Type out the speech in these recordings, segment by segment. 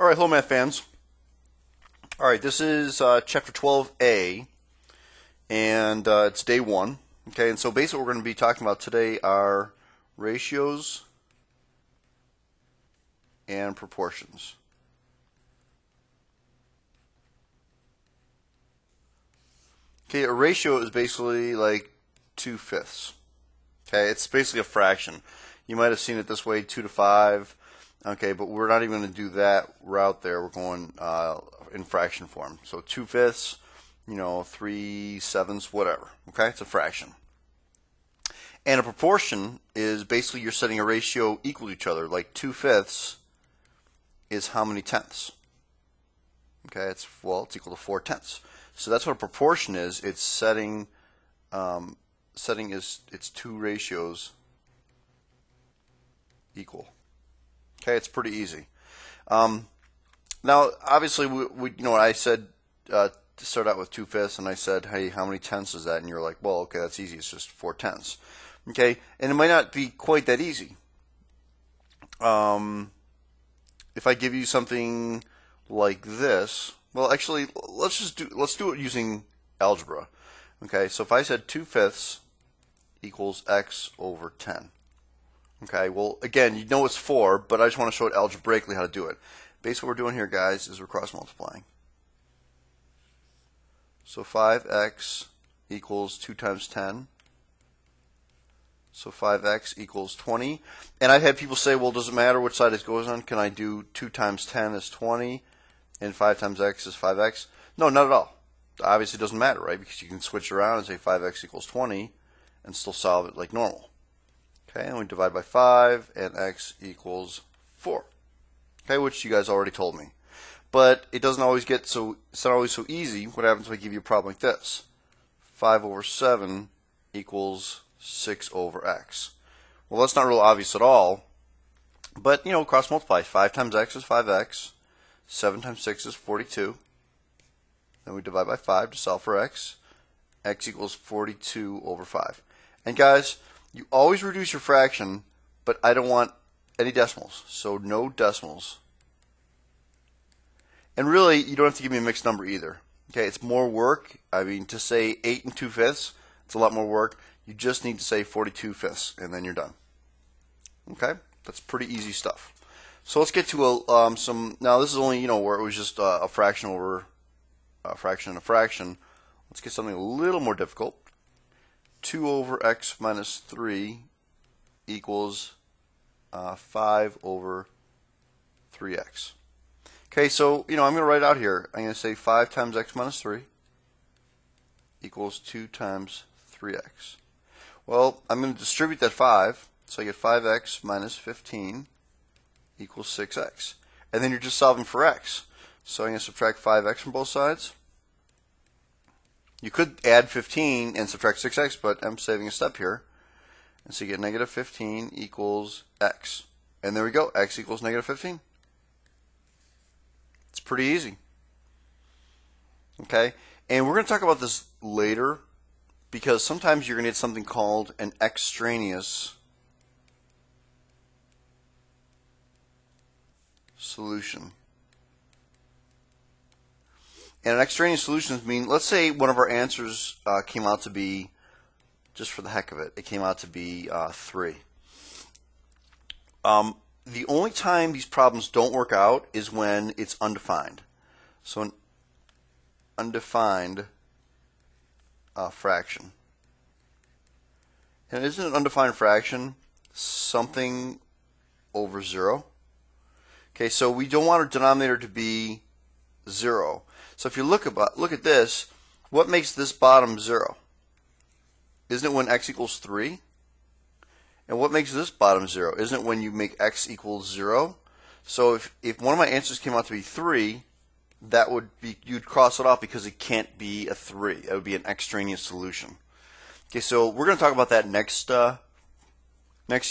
All right, hello math fans. All right, this is chapter 12A, and it's day one. Okay, and so basically what we're going to be talking about today are ratios and proportions. Okay, a ratio is basically like 2/5. Okay, it's basically a fraction. You might have seen it this way, 2 to 5. Okay, but we're not even going to do that route there. We're going in fraction form. So 2/5, 3/7, whatever. Okay, it's a fraction. And a proportion is basically you're setting a ratio equal to each other. Like 2/5 is how many tenths? Okay, it's equal to 4/10. So that's what a proportion is. It's setting its two ratios equal. Okay, it's pretty easy. Now, obviously, I said to start out with 2/5, and I said, hey, how many tenths is that? And you're like, well, okay, that's easy. It's just 4/10. Okay, and it might not be quite that easy. If I give you something like this, well, actually, let's do it using algebra. Okay, so if I said 2/5 equals x over 10. Okay, well, again, you know it's 4, but I just want to show it algebraically how to do it. Basically, what we're doing here, guys, is we're cross-multiplying. So 5x equals 2 times 10. So 5x equals 20. And I've had people say, well, does it matter which side it goes on? Can I do 2 times 10 is 20 and 5 times x is 5x? No, not at all. Obviously, it doesn't matter, right? Because you can switch around and say 5x equals 20 and still solve it like normal. Okay, and we divide by 5, and x equals 4. Okay, which you guys already told me. But it doesn't always get so, it's not always so easy. What happens if I give you a problem like this? 5 over 7 equals 6 over x. Well, that's not real obvious at all. But, cross multiply. 5 times x is 5x. 7 times 6 is 42. Then we divide by 5 to solve for x. X equals 42 over 5. And guys, you always reduce your fraction, but I don't want any decimals, so no decimals. And really, you don't have to give me a mixed number either. Okay, it's more work. I mean, to say 8 and 2/5, it's a lot more work. You just need to say 42/5, and then you're done. Okay, that's pretty easy stuff. So let's get to some. Now this is only where it was just a fraction over a fraction and a fraction. Let's get something a little more difficult. 2 over x minus 3 equals 5 over 3x. Okay, so I'm going to write out here. I'm going to say 5 times x minus 3 equals 2 times 3x. Well, I'm going to distribute that 5, so I get 5x minus 15 equals 6x. And then you're just solving for x. So I'm going to subtract 5x from both sides. You could add 15 and subtract 6x, but I'm saving a step here. And so you get negative 15 equals x. And there we go, x equals negative 15. It's pretty easy. Okay, and we're going to talk about this later because sometimes you're going to get something called an extraneous solution. And an extraneous solutions mean, let's say one of our answers came out to be, just for the heck of it, it came out to be 3. The only time these problems don't work out is when it's undefined. So an undefined fraction. And isn't an undefined fraction something over 0? Okay, so we don't want our denominator to be 0. So if you look at this, what makes this bottom 0? Isn't it when x equals 3? And what makes this bottom 0? Isn't it when you make x equals 0? So if one of my answers came out to be 3, that would be, you'd cross it off because it can't be a 3. It would be an extraneous solution. Okay, so we're going to talk about that next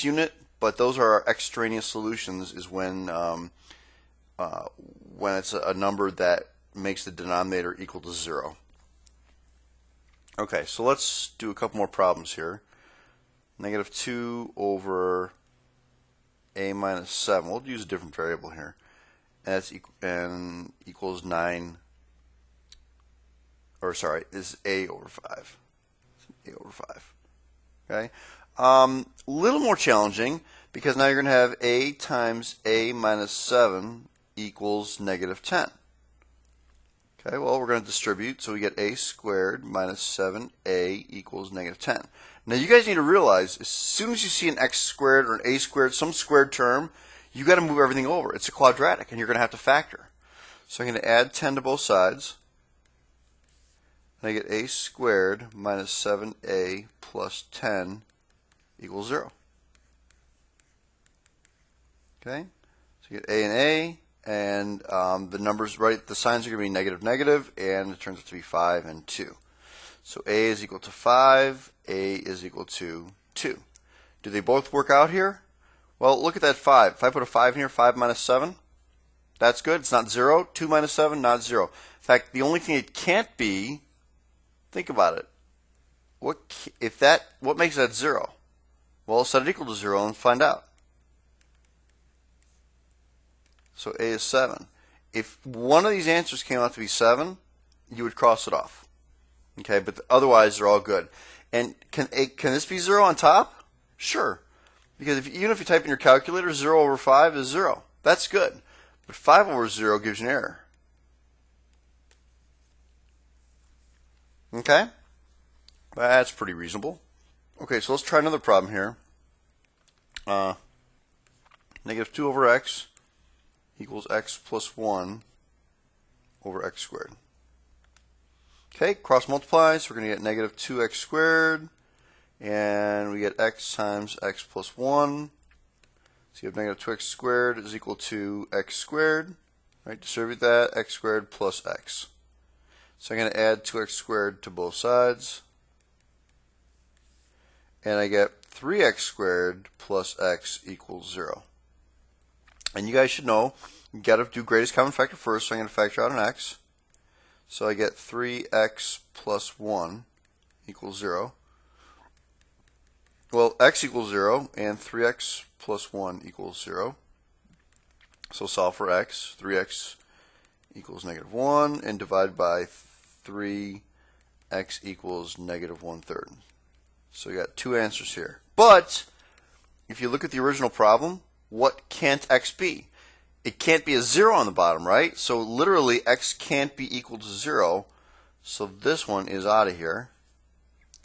unit, but those are our extraneous solutions is when it's a number that makes the denominator equal to 0. Okay, so let's do a couple more problems here. Negative 2 over a minus 7. We'll use a different variable here. and that's equals 9, or sorry, is a over 5. A over 5. Okay? Little more challenging, because now you're going to have a times a minus 7 equals negative 10. Okay, well, we're going to distribute, so we get a squared minus 7a equals negative 10. Now, you guys need to realize, as soon as you see an x squared or an a squared, some squared term, you got to move everything over. It's a quadratic, and you're going to have to factor. So I'm going to add 10 to both sides, and I get a squared minus 7a plus 10 equals 0. Okay, so you get a and a. And the numbers, right, the signs are going to be negative, negative, and it turns out to be 5 and 2. So a is equal to 5, a is equal to 2. Do they both work out here? Well, look at that 5. If I put a 5 in here, 5 minus 7, that's good. It's not 0. 2 minus 7, not 0. In fact, the only thing it can't be, think about it. What makes that 0? Well, set it equal to 0 and find out. So a is 7. If one of these answers came out to be 7, you would cross it off. Okay, but otherwise they're all good. And can this be 0 on top? Sure. Because even if you type in your calculator, 0 over 5 is 0. That's good. But 5 over 0 gives you an error. Okay? That's pretty reasonable. Okay, so let's try another problem here. Negative 2 over x equals x plus 1 over x squared. Okay, cross multiplies, so we're going to get negative 2x squared, and we get x times x plus 1. So you have negative 2x squared is equal to x squared. Right, distribute that, x squared plus x. So I'm going to add 2x squared to both sides, and I get 3x squared plus x equals 0. And you guys should know, you got to do greatest common factor first, so I'm going to factor out an x. So I get 3x plus 1 equals 0. Well, x equals 0, and 3x plus 1 equals 0. So solve for x. 3x equals negative 1, and divide by 3x equals negative 1/3. So you got two answers here. But if you look at the original problem, what can't x be? It can't be a 0 on the bottom, right? So literally x can't be equal to 0. So this one is out of here.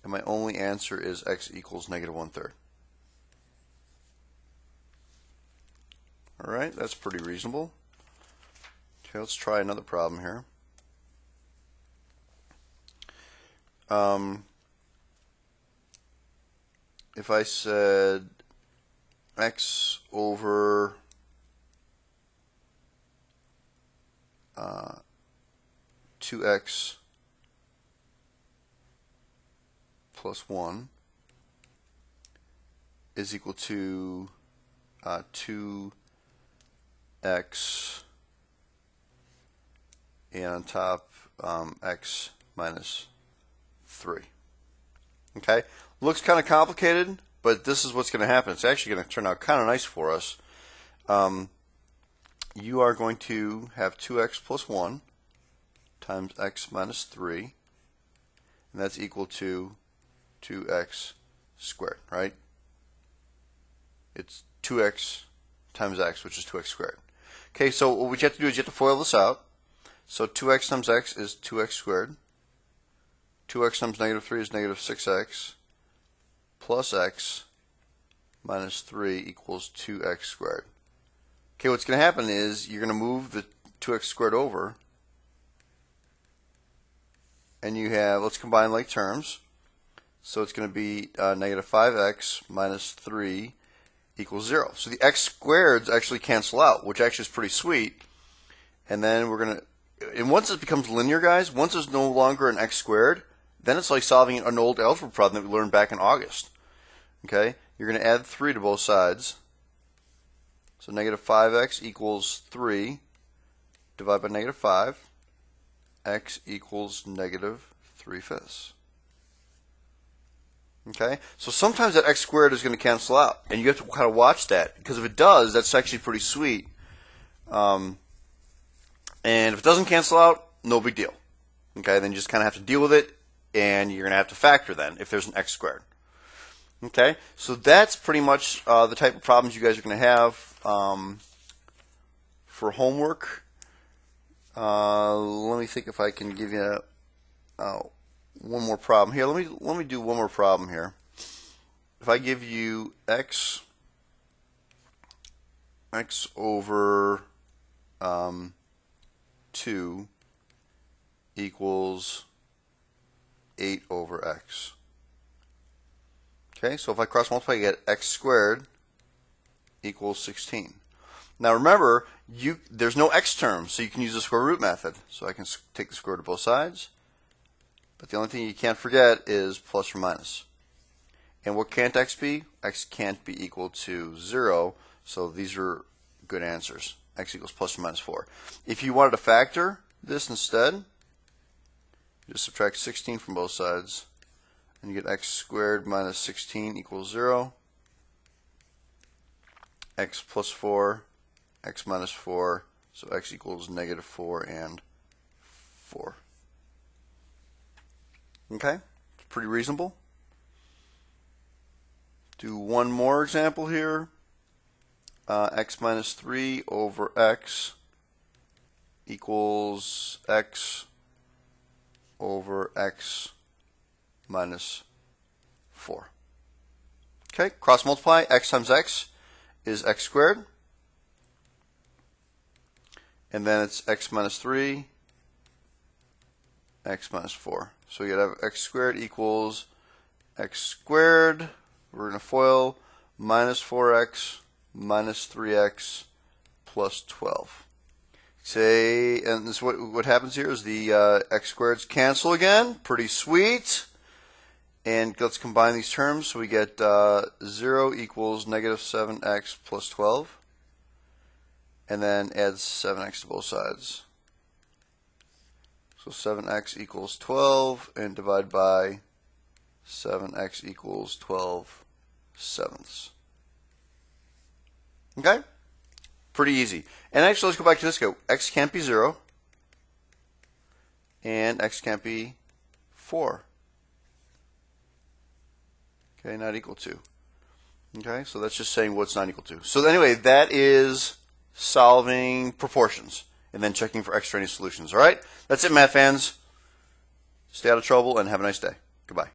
And my only answer is x equals negative 1/3. All right, that's pretty reasonable. Okay, let's try another problem here. If I said x over 2x plus 1 is equal to 2x, and on top x minus 3. Okay, looks kind of complicated, but this is what's going to happen. It's actually going to turn out kind of nice for us. You are going to have 2x plus 1 times x minus 3, and that's equal to 2x squared, right? It's 2x times x, which is 2x squared. Okay, so what you have to do is you have to FOIL this out. So 2x times x is 2x squared. 2x times negative 3 is negative 6x, plus x minus 3 equals 2x squared. Okay, what's going to happen is you're going to move the 2x squared over, and you have, let's combine like terms. So it's going to be negative 5x minus 3 equals 0. So the x squareds actually cancel out, which actually is pretty sweet. And then we're going to, and once it becomes linear, guys, once there's no longer an x squared, then it's like solving an old algebra problem that we learned back in August. Okay, you're going to add 3 to both sides. So negative 5x equals 3, divide by negative 5, x equals negative 3/5. Okay, so sometimes that x squared is going to cancel out, and you have to kind of watch that, because if it does, that's actually pretty sweet. And if it doesn't cancel out, no big deal. Okay, then you just kind of have to deal with it, and you're going to have to factor then if there's an x squared. Okay, so that's pretty much the type of problems you guys are going to have for homework. Let me think if I can give you one more problem here. Let me do one more problem here. If I give you x over 2 equals 8 over x. Okay, so if I cross multiply, you get x squared equals 16. Now remember, there's no x term, so you can use the square root method. So I can take the square root of both sides. But the only thing you can't forget is plus or minus. And what can't x be? X can't be equal to 0, so these are good answers. X equals plus or minus 4. If you wanted to factor this instead, just subtract 16 from both sides, and you get x squared minus 16 equals 0. X plus 4, x minus 4, so x equals negative 4 and 4. Okay, it's pretty reasonable. Do one more example here. X minus 3 over x equals x over x minus 4. Okay, cross multiply. X times x is x squared. And then it's x minus 3, x minus 4. So you have x squared equals x squared. We're going to FOIL minus 4x minus 3x plus 12. Say, and this what happens here is the x squareds cancel again. Pretty sweet. And let's combine these terms. So we get 0 equals negative 7x plus 12. And then add 7x to both sides. So 7x equals 12, and divide by 7x equals 12 sevenths. Okay? Pretty easy. And actually, let's go back to this guy. X can't be 0, and x can't be 4. Okay, not equal to. Okay, so that's just saying what's not equal to. So anyway, that is solving proportions and then checking for extraneous solutions. All right? That's it, math fans. Stay out of trouble and have a nice day. Goodbye.